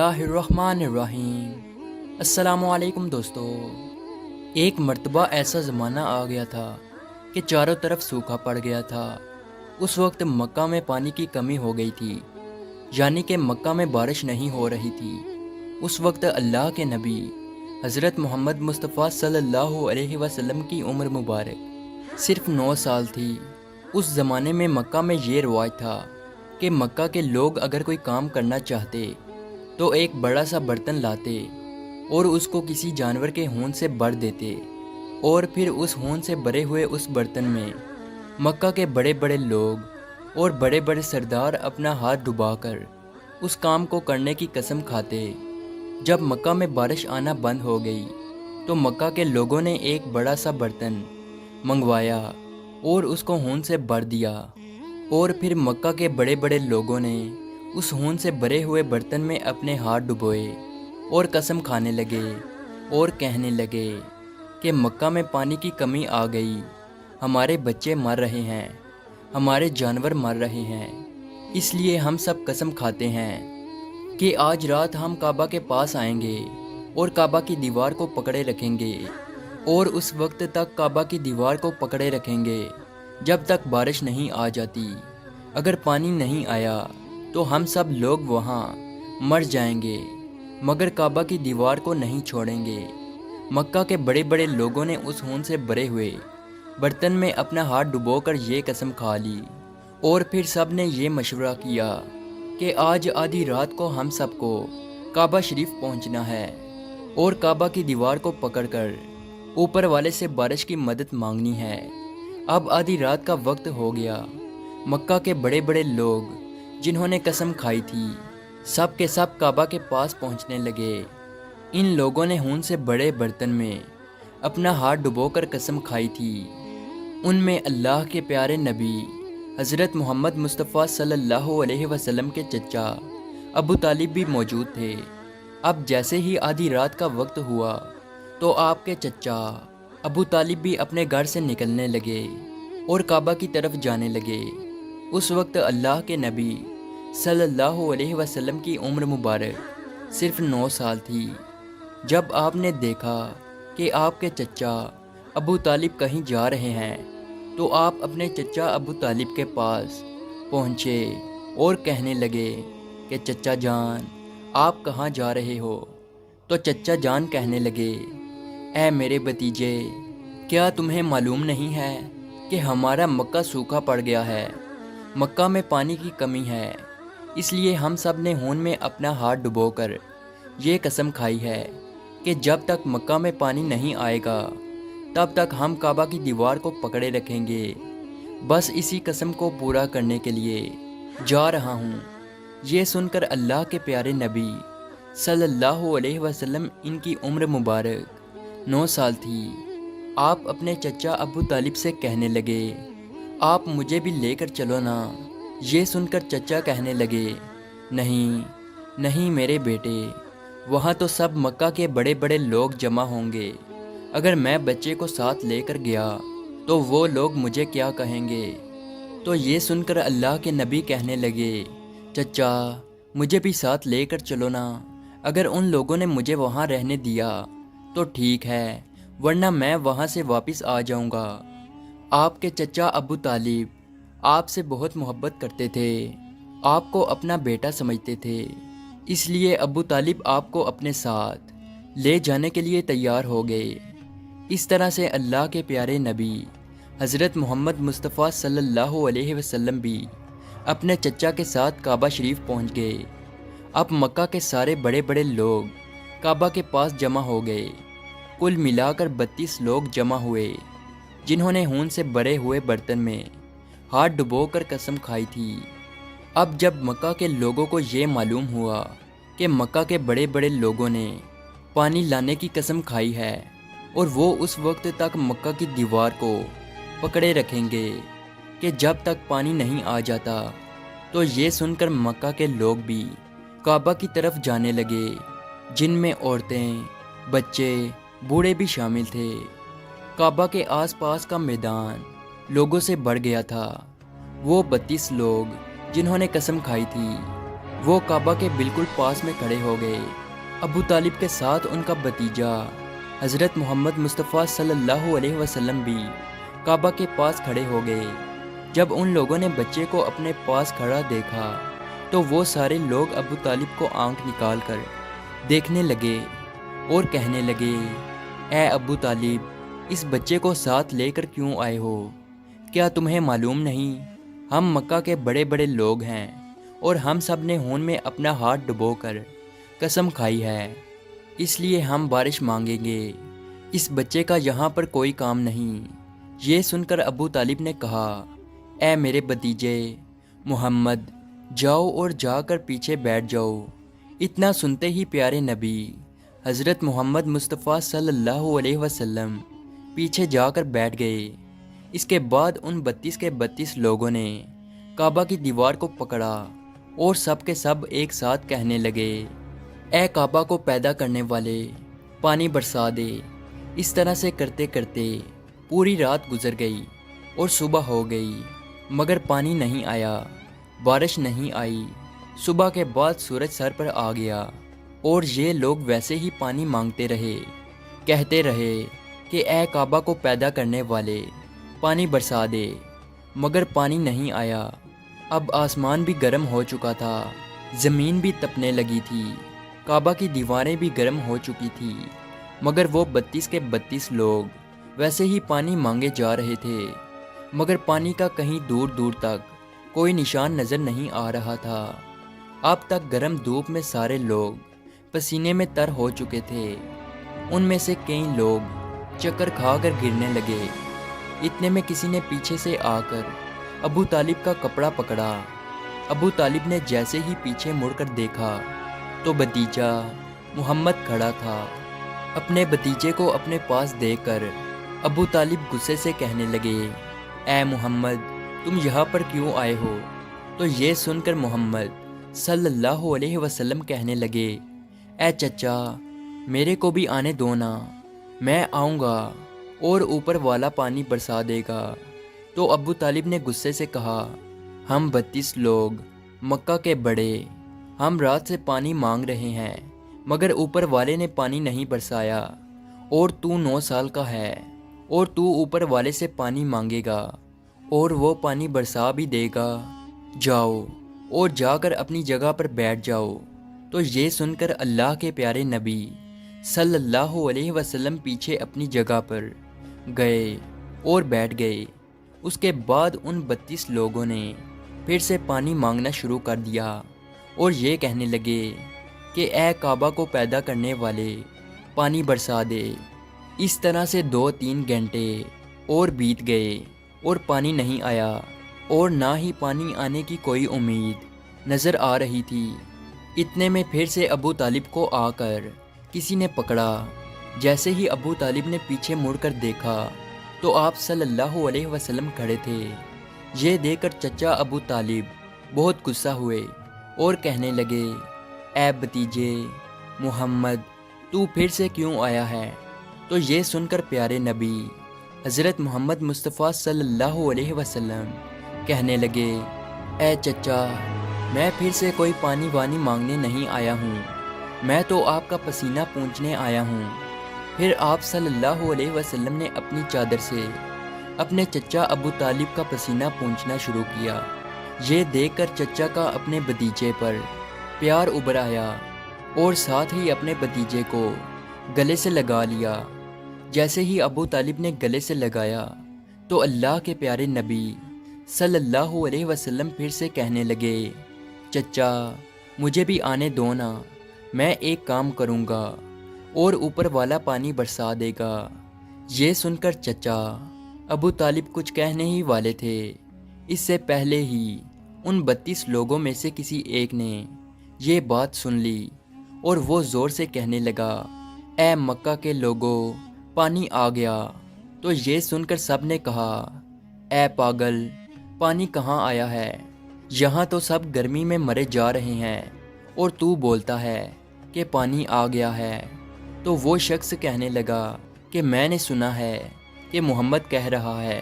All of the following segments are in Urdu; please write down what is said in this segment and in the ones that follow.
اللہ الرحمن الرحیم۔ السلام علیکم دوستو۔ ایک مرتبہ ایسا زمانہ آ گیا تھا کہ چاروں طرف سوکھا پڑ گیا تھا۔ اس وقت مکہ میں پانی کی کمی ہو گئی تھی، یعنی کہ مکہ میں بارش نہیں ہو رہی تھی۔ اس وقت اللہ کے نبی حضرت محمد مصطفیٰ صلی اللہ علیہ وسلم کی عمر مبارک صرف 9 سال تھی۔ اس زمانے میں مکہ میں یہ رواج تھا کہ مکہ کے لوگ اگر کوئی کام کرنا چاہتے تو ایک بڑا سا برتن لاتے اور اس کو کسی جانور کے خون سے بھر دیتے، اور پھر اس خون سے بھرے ہوئے اس برتن میں مکہ کے بڑے بڑے لوگ اور بڑے بڑے سردار اپنا ہاتھ ڈبا کر اس کام کو کرنے کی قسم کھاتے۔ جب مکہ میں بارش آنا بند ہو گئی تو مکہ کے لوگوں نے ایک بڑا سا برتن منگوایا اور اس کو خون سے بھر دیا، اور پھر مکہ کے بڑے بڑے لوگوں نے اس خون سے بھرے ہوئے برتن میں اپنے ہاتھ ڈبوئے اور قسم کھانے لگے اور کہنے لگے کہ مکہ میں پانی کی کمی آ گئی، ہمارے بچے مر رہے ہیں، ہمارے جانور مر رہے ہیں، اس لیے ہم سب قسم کھاتے ہیں کہ آج رات ہم کعبہ کے پاس آئیں گے اور کعبہ کی دیوار کو پکڑے رکھیں گے، اور اس وقت تک کعبہ کی دیوار کو پکڑے رکھیں گے جب تک بارش نہیں آ جاتی۔ اگر پانی نہیں آیا تو ہم سب لوگ وہاں مر جائیں گے، مگر کعبہ کی دیوار کو نہیں چھوڑیں گے۔ مکہ کے بڑے بڑے لوگوں نے اس خون سے بھرے ہوئے برتن میں اپنا ہاتھ ڈبو کر یہ قسم کھا لی، اور پھر سب نے یہ مشورہ کیا کہ آج آدھی رات کو ہم سب کو کعبہ شریف پہنچنا ہے اور کعبہ کی دیوار کو پکڑ کر اوپر والے سے بارش کی مدد مانگنی ہے۔ اب آدھی رات کا وقت ہو گیا۔ مکہ کے بڑے بڑے لوگ جنہوں نے قسم کھائی تھی سب کے سب کعبہ کے پاس پہنچنے لگے۔ ان لوگوں نے خون سے بڑے برتن میں اپنا ہاتھ ڈبو کر قسم کھائی تھی۔ ان میں اللہ کے پیارے نبی حضرت محمد مصطفیٰ صلی اللہ علیہ وسلم کے چچا ابو طالب بھی موجود تھے۔ اب جیسے ہی آدھی رات کا وقت ہوا تو آپ کے چچا ابو طالب بھی اپنے گھر سے نکلنے لگے اور کعبہ کی طرف جانے لگے۔ اس وقت اللہ کے نبی صلی اللہ علیہ وسلم کی عمر مبارک صرف 9 سال تھی۔ جب آپ نے دیکھا کہ آپ کے چچا ابو طالب کہیں جا رہے ہیں تو آپ اپنے چچا ابو طالب کے پاس پہنچے اور کہنے لگے کہ چچا جان آپ کہاں جا رہے ہو؟ تو چچا جان کہنے لگے اے میرے بھتیجے، کیا تمہیں معلوم نہیں ہے کہ ہمارا مکہ سوکھا پڑ گیا ہے، مکہ میں پانی کی کمی ہے، اس لیے ہم سب نے خون میں اپنا ہاتھ ڈبو کر یہ قسم کھائی ہے کہ جب تک مکہ میں پانی نہیں آئے گا تب تک ہم کعبہ کی دیوار کو پکڑے رکھیں گے۔ بس اسی قسم کو پورا کرنے کے لیے جا رہا ہوں۔ یہ سن کر اللہ کے پیارے نبی صلی اللہ علیہ وسلم، ان کی عمر مبارک 9 سال تھی، آپ اپنے چچا ابو طالب سے کہنے لگے آپ مجھے بھی لے کر چلو نا۔ یہ سن کر چچا کہنے لگے نہیں نہیں میرے بیٹے، وہاں تو سب مکہ کے بڑے بڑے لوگ جمع ہوں گے، اگر میں بچے کو ساتھ لے کر گیا تو وہ لوگ مجھے کیا کہیں گے؟ تو یہ سن کر اللہ کے نبی کہنے لگے چچا مجھے بھی ساتھ لے کر چلو نا، اگر ان لوگوں نے مجھے وہاں رہنے دیا تو ٹھیک ہے، ورنہ میں وہاں سے واپس آ جاؤں گا۔ آپ کے چچا ابو طالب آپ سے بہت محبت کرتے تھے، آپ کو اپنا بیٹا سمجھتے تھے، اس لیے ابو طالب آپ کو اپنے ساتھ لے جانے کے لیے تیار ہو گئے۔ اس طرح سے اللہ کے پیارے نبی حضرت محمد مصطفیٰ صلی اللہ علیہ وسلم بھی اپنے چچا کے ساتھ کعبہ شریف پہنچ گئے۔ اب مکہ کے سارے بڑے بڑے لوگ کعبہ کے پاس جمع ہو گئے۔ کل ملا کر 32 لوگ جمع ہوئے جنہوں نے خون سے بھرے ہوئے برتن میں ہاتھ ڈبو کر قسم کھائی تھی۔ اب جب مکہ کے لوگوں کو یہ معلوم ہوا کہ مکہ کے بڑے بڑے لوگوں نے پانی لانے کی قسم کھائی ہے اور وہ اس وقت تک مکہ کی دیوار کو پکڑے رکھیں گے کہ جب تک پانی نہیں آ جاتا، تو یہ سن کر مکہ کے لوگ بھی کعبہ کی طرف جانے لگے، جن میں عورتیں، بچے، بوڑھے بھی شامل تھے۔ کعبہ کے آس پاس کا میدان لوگوں سے بھر گیا تھا۔ وہ 32 لوگ جنہوں نے قسم کھائی تھی وہ کعبہ کے بالکل پاس میں کھڑے ہو گئے۔ ابو طالب کے ساتھ ان کا بھتیجا حضرت محمد مصطفیٰ صلی اللہ علیہ وسلم بھی کعبہ کے پاس کھڑے ہو گئے۔ جب ان لوگوں نے بچے کو اپنے پاس کھڑا دیکھا تو وہ سارے لوگ ابو طالب کو آنکھ نکال کر دیکھنے لگے اور کہنے لگے، اے ابو طالب، اس بچے کو ساتھ لے کر کیوں آئے ہو؟ کیا تمہیں معلوم نہیں ہم مکہ کے بڑے بڑے لوگ ہیں اور ہم سب نے خون میں اپنا ہاتھ ڈبو کر قسم کھائی ہے، اس لیے ہم بارش مانگیں گے، اس بچے کا یہاں پر کوئی کام نہیں۔ یہ سن کر ابو طالب نے کہا، اے میرے بھتیجے محمد، جاؤ اور جا کر پیچھے بیٹھ جاؤ۔ اتنا سنتے ہی پیارے نبی حضرت محمد مصطفیٰ صلی اللہ علیہ وسلم پیچھے جا کر بیٹھ گئے۔ اس کے بعد ان 32 کے 32 لوگوں نے کعبہ کی دیوار کو پکڑا اور سب کے سب ایک ساتھ کہنے لگے، اے کعبہ کو پیدا کرنے والے، پانی برسا دے۔ اس طرح سے کرتے کرتے پوری رات گزر گئی اور صبح ہو گئی، مگر پانی نہیں آیا، بارش نہیں آئی۔ صبح کے بعد سورج سر پر آ گیا اور یہ لوگ ویسے ہی پانی مانگتے رہے، کہتے رہے کہ اے کعبہ کو پیدا کرنے والے، پانی برسا دے، مگر پانی نہیں آیا۔ اب آسمان بھی گرم ہو چکا تھا، زمین بھی تپنے لگی تھی، کعبہ کی دیواریں بھی گرم ہو چکی تھی، مگر وہ 32 کے 32 لوگ ویسے ہی پانی مانگے جا رہے تھے، مگر پانی کا کہیں دور دور تک کوئی نشان نظر نہیں آ رہا تھا۔ اب تک گرم دھوپ میں سارے لوگ پسینے میں تر ہو چکے تھے۔ ان میں سے کئی لوگ چکر کھا کر گرنے لگے۔ اتنے میں کسی نے پیچھے سے آ کر ابو طالب کا کپڑا پکڑا۔ ابو طالب نے جیسے ہی پیچھے مڑ کر دیکھا تو بھتیجا محمد کھڑا تھا۔ اپنے بھتیجے کو اپنے پاس دیکھ کر ابو طالب غصے سے کہنے لگے، اے محمد، تم یہاں پر کیوں آئے ہو؟ تو یہ سن کر محمد صلی اللہ علیہ وسلم کہنے لگے، اے چچا، میرے کو بھی آنے دو نا، میں آؤں گا اور اوپر والا پانی برسا دے گا۔ تو ابو طالب نے غصے سے کہا، ہم 32 لوگ مکہ کے بڑے، ہم رات سے پانی مانگ رہے ہیں، مگر اوپر والے نے پانی نہیں برسایا، اور تو 9 سال کا ہے اور تو اوپر والے سے پانی مانگے گا اور وہ پانی برسا بھی دے گا، جاؤ اور جا کر اپنی جگہ پر بیٹھ جاؤ۔ تو یہ سن کر اللہ کے پیارے نبی صلی اللہ علیہ وسلم پیچھے اپنی جگہ پر گئے اور بیٹھ گئے۔ اس کے بعد ان 32 لوگوں نے پھر سے پانی مانگنا شروع کر دیا اور یہ کہنے لگے کہ اے کعبہ کو پیدا کرنے والے، پانی برسا دے۔ اس طرح سے 2-3 گھنٹے اور بیت گئے اور پانی نہیں آیا، اور نہ ہی پانی آنے کی کوئی امید نظر آ رہی تھی۔ اتنے میں پھر سے ابو طالب کو آ کر کسی نے پکڑا۔ جیسے ہی ابو طالب نے پیچھے مڑ کر دیکھا تو آپ صلی اللہ علیہ وسلم کھڑے تھے۔ یہ دیکھ کر چچا ابو طالب بہت غصہ ہوئے اور کہنے لگے، اے بھتیجے محمد، تو پھر سے کیوں آیا ہے؟ تو یہ سن کر پیارے نبی حضرت محمد مصطفیٰ صلی اللہ علیہ وسلم کہنے لگے، اے چچا، میں پھر سے کوئی پانی وانی مانگنے نہیں آیا ہوں، میں تو آپ کا پسینہ پونچھنے آیا ہوں۔ پھر آپ صلی اللہ علیہ وسلم نے اپنی چادر سے اپنے چچا ابو طالب کا پسینہ پونچھنا شروع کیا۔ یہ دیکھ کر چچا کا اپنے بھتیجے پر پیار ابھر آیا اور ساتھ ہی اپنے بھتیجے کو گلے سے لگا لیا۔ جیسے ہی ابو طالب نے گلے سے لگایا تو اللہ کے پیارے نبی صلی اللہ علیہ وسلم پھر سے کہنے لگے، چچا، مجھے بھی آنے دو نا، میں ایک کام کروں گا اور اوپر والا پانی برسا دے گا۔ یہ سن کر چچا ابو طالب کچھ کہنے ہی والے تھے، اس سے پہلے ہی ان 32 لوگوں میں سے کسی ایک نے یہ بات سن لی اور وہ زور سے کہنے لگا، اے مکہ کے لوگوں، پانی آ گیا۔ تو یہ سن کر سب نے کہا، اے پاگل، پانی کہاں آیا ہے؟ یہاں تو سب گرمی میں مرے جا رہے ہیں اور تو بولتا ہے کہ پانی آ گیا ہے۔ تو وہ شخص کہنے لگا کہ میں نے سنا ہے کہ محمد کہہ رہا ہے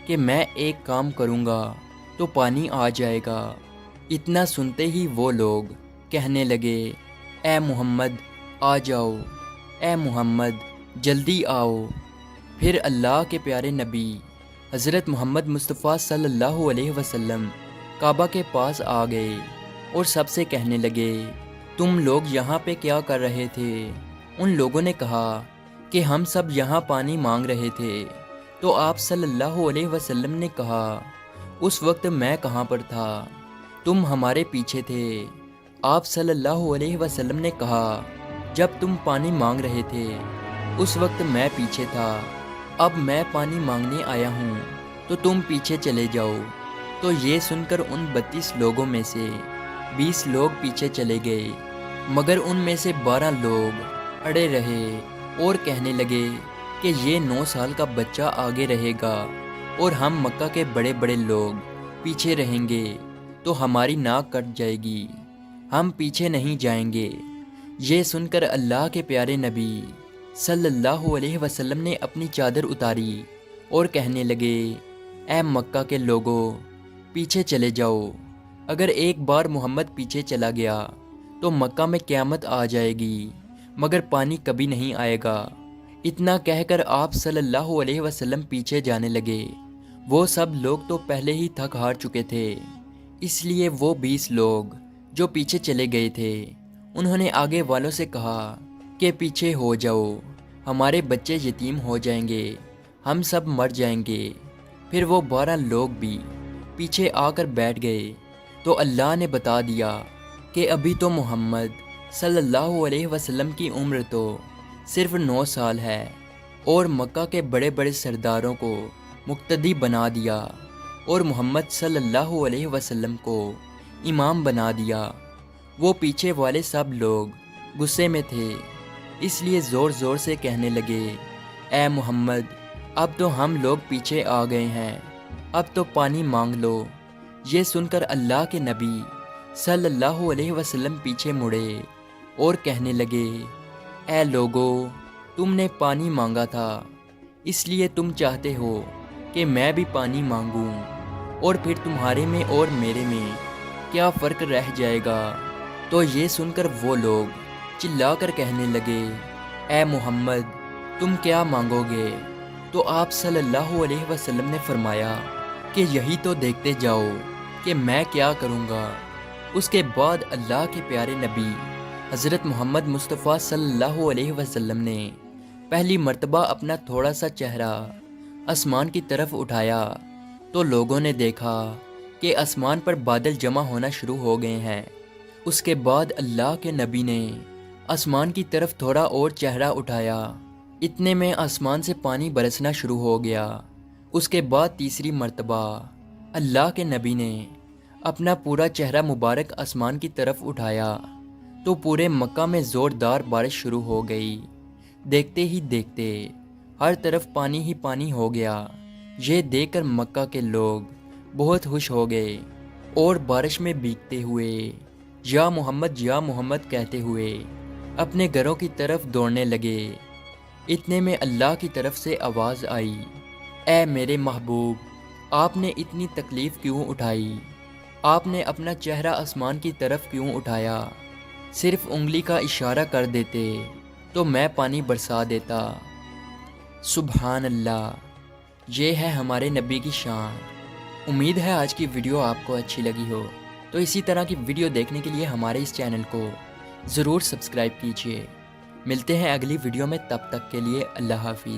کہ میں ایک کام کروں گا تو پانی آ جائے گا۔ اتنا سنتے ہی وہ لوگ کہنے لگے اے محمد آ جاؤ، اے محمد جلدی آؤ۔ پھر اللہ کے پیارے نبی حضرت محمد مصطفیٰ صلی اللہ علیہ وسلم کعبہ کے پاس آ گئے اور سب سے کہنے لگے تم لوگ یہاں پہ کیا کر رہے تھے؟ ان لوگوں نے کہا کہ ہم سب یہاں پانی مانگ رہے تھے۔ تو آپ صلی اللہ علیہ وسلم نے کہا اس وقت میں کہاں پر تھا؟ تم ہمارے پیچھے تھے۔ آپ صلی اللہ علیہ وسلم نے کہا جب تم پانی مانگ رہے تھے اس وقت میں پیچھے تھا، اب میں پانی مانگنے آیا ہوں تو تم پیچھے چلے جاؤ۔ تو یہ سن کر ان 32 لوگوں میں سے 20 لوگ پیچھے چلے گئے، مگر ان میں سے 12 لوگ اڑے رہے اور کہنے لگے کہ یہ 9 سال کا بچہ آگے رہے گا اور ہم مکہ کے بڑے بڑے لوگ پیچھے رہیں گے تو ہماری ناک کٹ جائے گی، ہم پیچھے نہیں جائیں گے۔ یہ سن کر اللہ کے پیارے نبی صلی اللہ علیہ وسلم نے اپنی چادر اتاری اور کہنے لگے اے مکہ کے لوگوں پیچھے چلے جاؤ، اگر ایک بار محمد پیچھے چلا گیا تو مکہ میں قیامت آ جائے گی، مگر پانی کبھی نہیں آئے گا۔ اتنا کہہ کر آپ صلی اللہ علیہ وسلم پیچھے جانے لگے۔ وہ سب لوگ تو پہلے ہی تھک ہار چکے تھے، اس لیے وہ 20 لوگ جو پیچھے چلے گئے تھے انہوں نے آگے والوں سے کہا کہ پیچھے ہو جاؤ، ہمارے بچے یتیم ہو جائیں گے، ہم سب مر جائیں گے۔ پھر وہ 12 لوگ بھی پیچھے آ کر بیٹھ گئے تو اللہ نے بتا دیا کہ ابھی تو محمد صلی اللہ علیہ وسلم کی عمر تو صرف 9 سال ہے اور مکہ کے بڑے بڑے سرداروں کو مقتدی بنا دیا اور محمد صلی اللہ علیہ وسلم کو امام بنا دیا۔ وہ پیچھے والے سب لوگ غصے میں تھے، اس لیے زور زور سے کہنے لگے اے محمد اب تو ہم لوگ پیچھے آ گئے ہیں، اب تو پانی مانگ لو۔ یہ سن کر اللہ کے نبی صلی اللہ علیہ وسلم پیچھے مڑے اور کہنے لگے اے لوگو تم نے پانی مانگا تھا، اس لیے تم چاہتے ہو کہ میں بھی پانی مانگوں، اور پھر تمہارے میں اور میرے میں کیا فرق رہ جائے گا؟ تو یہ سن کر وہ لوگ چلا کر کہنے لگے اے محمد تم کیا مانگو گے؟ تو آپ صلی اللہ علیہ وسلم نے فرمایا کہ یہی تو دیکھتے جاؤ کہ میں کیا کروں گا۔ اس کے بعد اللہ کے پیارے نبی حضرت محمد مصطفیٰ صلی اللہ علیہ وسلم نے پہلی مرتبہ اپنا تھوڑا سا چہرہ آسمان کی طرف اٹھایا تو لوگوں نے دیکھا کہ آسمان پر بادل جمع ہونا شروع ہو گئے ہیں۔ اس کے بعد اللہ کے نبی نے آسمان کی طرف تھوڑا اور چہرہ اٹھایا، اتنے میں آسمان سے پانی برسنا شروع ہو گیا۔ اس کے بعد تیسری مرتبہ اللہ کے نبی نے اپنا پورا چہرہ مبارک آسمان کی طرف اٹھایا تو پورے مکہ میں زوردار بارش شروع ہو گئی۔ دیکھتے ہی دیکھتے ہر طرف پانی ہی پانی ہو گیا۔ یہ دیکھ کر مکہ کے لوگ بہت خوش ہو گئے اور بارش میں بھیگتے ہوئے یا محمد کہتے ہوئے اپنے گھروں کی طرف دوڑنے لگے۔ اتنے میں اللہ کی طرف سے آواز آئی اے میرے محبوب آپ نے اتنی تکلیف کیوں اٹھائی؟ آپ نے اپنا چہرہ آسمان کی طرف کیوں اٹھایا؟ صرف انگلی کا اشارہ کر دیتے تو میں پانی برسا دیتا۔ سبحان اللہ، یہ ہے ہمارے نبی کی شان۔ امید ہے آج کی ویڈیو آپ کو اچھی لگی ہو، تو اسی طرح کی ویڈیو دیکھنے کے لیے ہمارے اس چینل کو ضرور سبسکرائب کیجیے۔ ملتے ہیں اگلی ویڈیو میں، تب تک کے لیے اللہ حافظ۔